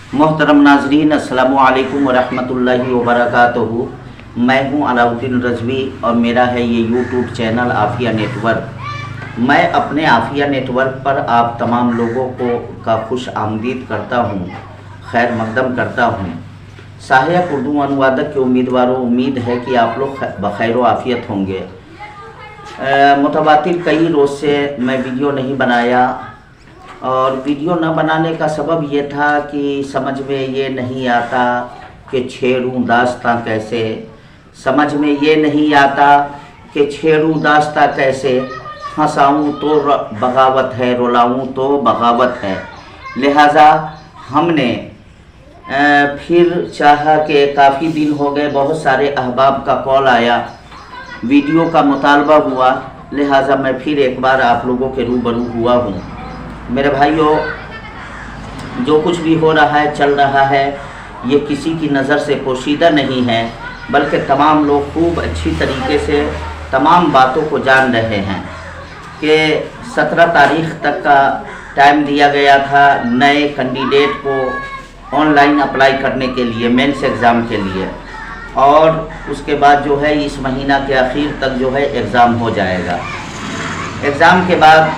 मोहतरम नाजरीन, अस्सलामु अलैकुम वरहमतुल्लाहि वबरकातुहू। मैं हूं अलाउद्दीन रज़वी और मेरा है ये यूट्यूब चैनल आफिया नेटवर्क। मैं अपने आफिया नेटवर्क पर आप तमाम लोगों का खुश आमदीद करता हूं, खैर मकदम करता हूं। सहायक उर्दू अनुवादक के उम्मीदवारों, उम्मीद है कि आप लोग बखैर आफियत होंगे। मुतवातिर कई रोज़ से मैं वीडियो नहीं बनाया और वीडियो न बनाने का सबब ये था कि समझ में ये नहीं आता कि छेड़ूं दास्तां कैसे, समझ में ये नहीं आता कि छेड़ूं दास्तां कैसे, हंसाऊं तो बगावत है, रुलाऊं तो बगावत है। लिहाजा हमने फिर चाहा कि काफ़ी दिन हो गए, बहुत सारे अहबाब का कॉल आया, वीडियो का मुतालबा हुआ, लिहाजा मैं फिर एक बार आप लोगों के रूबरू हुआ हूँ। मेरे भाइयों, जो कुछ भी हो रहा है, चल रहा है, ये किसी की नज़र से पोशीदा नहीं है, बल्कि तमाम लोग खूब अच्छी तरीके से तमाम बातों को जान रहे हैं कि 17 तारीख़ तक का टाइम दिया गया था नए कैंडिडेट को ऑनलाइन अप्लाई करने के लिए, मेंस एग्ज़ाम के लिए, और उसके बाद जो है इस महीना के आखिर तक जो है एग्ज़ाम हो जाएगा। एग्ज़ाम के बाद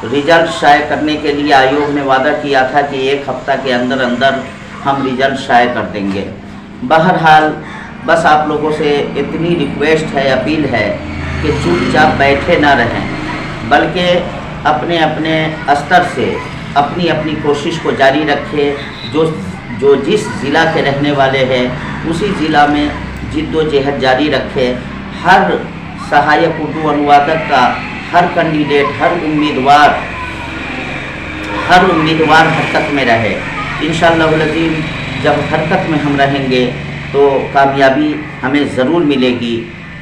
रिज़ल्ट शाये करने के लिए आयोग ने वादा किया था कि 1 हफ़्ता के अंदर अंदर हम रिज़ल्ट शाये कर देंगे। बहरहाल बस आप लोगों से इतनी रिक्वेस्ट है, अपील है कि चुपचाप बैठे ना रहें, बल्कि अपने अपने स्तर से अपनी अपनी कोशिश को जारी रखें। जो जिस ज़िला के रहने वाले हैं उसी ज़िला में जिद्दोजहद जारी रखें। हर सहायक उर्दू अनुवादक का हर कैंडिडेट, हर उम्मीदवार हरकत में रहे। इंशाअल्लाह अज़ीम जब हरकत में हम रहेंगे तो कामयाबी हमें ज़रूर मिलेगी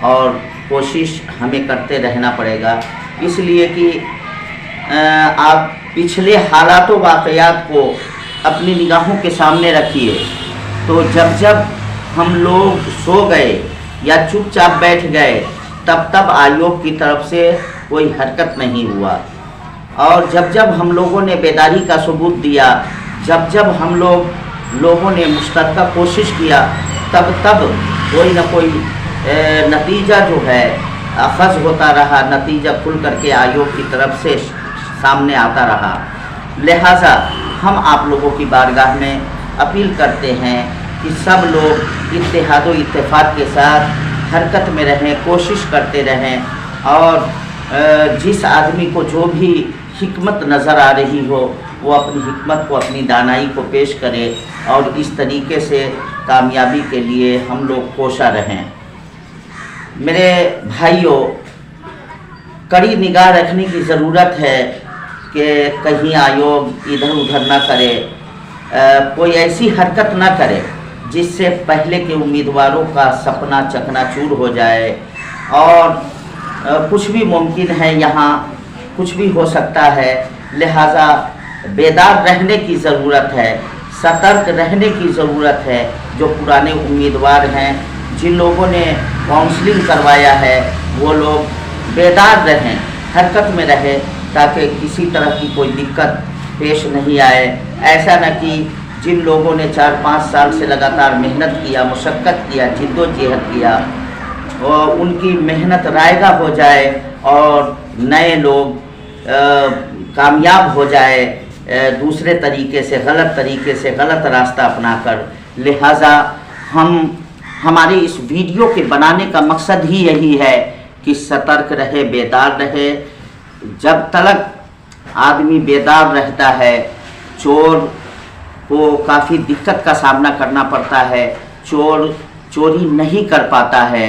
और कोशिश हमें करते रहना पड़ेगा, इसलिए कि आप पिछले हालात व वाक़यात को अपनी निगाहों के सामने रखिए। तो जब जब हम लोग सो गए या चुपचाप बैठ गए, तब आयोग की तरफ से कोई हरकत नहीं हुआ, और जब जब हम लोगों ने बेदारी का सबूत दिया, जब जब हम लोगों ने मुश्तरका कोशिश किया, तब कोई ना कोई नतीजा जो है अखज़ होता रहा, नतीजा खुल करके आयोग की तरफ से सामने आता रहा। लिहाजा हम आप लोगों की बारगाह में अपील करते हैं कि सब लोग इत्तेहाद व इत्तेफाक के साथ हरकत में रहें, कोशिश करते रहें, और जिस आदमी को जो भी हिकमत नज़र आ रही हो वो अपनी हिकमत को, अपनी दानाई को पेश करे, और इस तरीके से कामयाबी के लिए हम लोग कोशा रहें। मेरे भाइयों, कड़ी निगाह रखने की ज़रूरत है कि कहीं आयोग इधर उधर ना करे, कोई ऐसी हरकत ना करे जिससे पहले के उम्मीदवारों का सपना चकनाचूर हो जाए। और कुछ भी मुमकिन है, यहाँ कुछ भी हो सकता है, लिहाजा बेदार रहने की ज़रूरत है, सतर्क रहने की ज़रूरत है। जो पुराने उम्मीदवार हैं, जिन लोगों ने काउंसलिंग करवाया है, वो लोग बेदार रहें, हरकत में रहें, ताकि किसी तरह की कोई दिक्कत पेश नहीं आए। ऐसा न कि जिन लोगों ने 4-5 साल से लगातार मेहनत किया, मुशक्क़त किया, जिद्दोजहद किया, और उनकी मेहनत रायगा हो जाए और नए लोग कामयाब हो जाए दूसरे तरीके से, गलत तरीके से, गलत रास्ता अपनाकर। लिहाजा हमारे इस वीडियो के बनाने का मकसद ही यही है कि सतर्क रहे, बेदार रहे। जब तक आदमी बेदार रहता है, चोर को काफ़ी दिक्कत का सामना करना पड़ता है, चोर चोरी नहीं कर पाता है,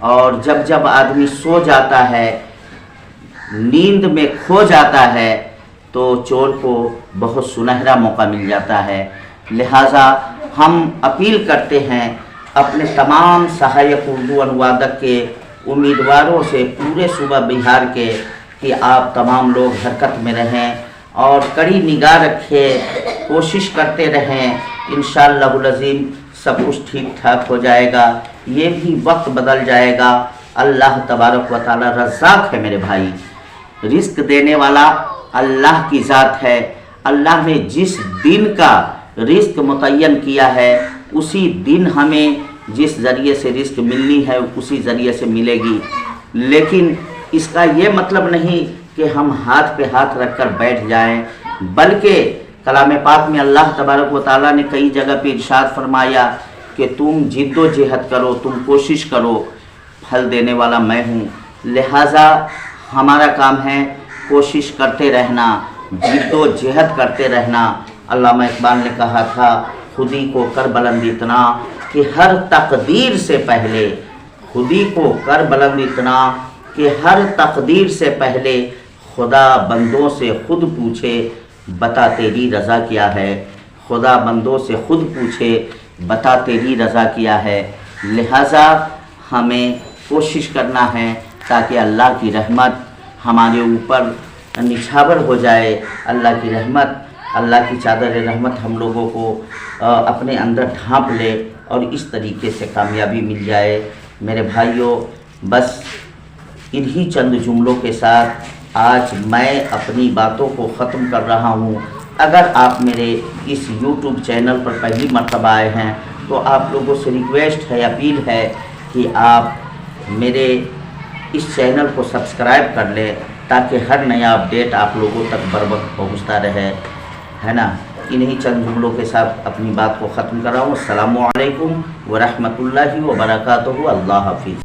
और जब जब आदमी सो जाता है, नींद में खो जाता है, तो चोर को बहुत सुनहरा मौका मिल जाता है। लिहाजा हम अपील करते हैं अपने तमाम सहायक उर्दू अनुवादक के उम्मीदवारों से, पूरे सूबा बिहार के, कि आप तमाम लोग हरकत में रहें और कड़ी निगाह रखें, कोशिश करते रहें। इंशाअल्लाह अज़ीम सब कुछ ठीक ठाक हो जाएगा। ये भी वक्त बदल जाएगा। अल्लाह तबारक व तआला रज़्ज़ाक़ है मेरे भाई, रिज़्क़ देने वाला अल्लाह की ज़ात है। अल्लाह ने जिस दिन का رزق متعین کیا ہے اسی دن ہمیں جس ذریعے سے رزق ملنی ہے اسی ذریعے سے ملے گی، لیکن اس کا یہ مطلب نہیں کہ ہم ہاتھ پہ ہاتھ رکھ کر بیٹھ جائیں، بلکہ کلام پاک میں اللہ تبارک و تعالیٰ نے کئی جگہ پہ ارشاد فرمایا کہ تم جد و جہد کرو، تم کوشش کرو، پھل دینے والا میں ہوں۔ لہٰذا ہمارا کام ہے کوشش کرتے رہنا، جد و جہد کرتے رہنا۔ علامہ اقبال نے کہا تھا خودی کو کر بلند اتنا کہ ہر تقدیر سے پہلے، خودی کو کر بلند اتنا کہ ہر تقدیر سے پہلے خدا بندوں سے خود پوچھے بتا تیری رضا کیا ہے، خدا بندوں سے خود پوچھے بتا تیری رضا کیا ہے۔ لہٰذا ہمیں کوشش کرنا ہے تاکہ اللہ کی رحمت ہمارے اوپر نچھاور ہو جائے، اللہ کی رحمت، اللہ کی چادر رحمت ہم لوگوں کو اپنے اندر ڈھانپ لے اور اس طریقے سے کامیابی مل جائے۔ میرے بھائیوں، بس انہی چند جملوں کے ساتھ آج میں اپنی باتوں کو ختم کر رہا ہوں۔ اگر آپ میرے اس یوٹیوب چینل پر پہلی مرتبہ آئے ہیں تو آپ لوگوں سے ریکویسٹ ہے، اپیل ہے کہ آپ میرے اس چینل کو سبسکرائب کر لیں تاکہ ہر نیا اپڈیٹ آپ لوگوں تک بر وقت پہنچتا رہے، ہے نا۔ انہی چند جملوں کے ساتھ اپنی بات کو ختم کر رہا ہوں۔ السلام علیکم ورحمۃ اللہ وبرکاتہ۔ اللہ حافظ۔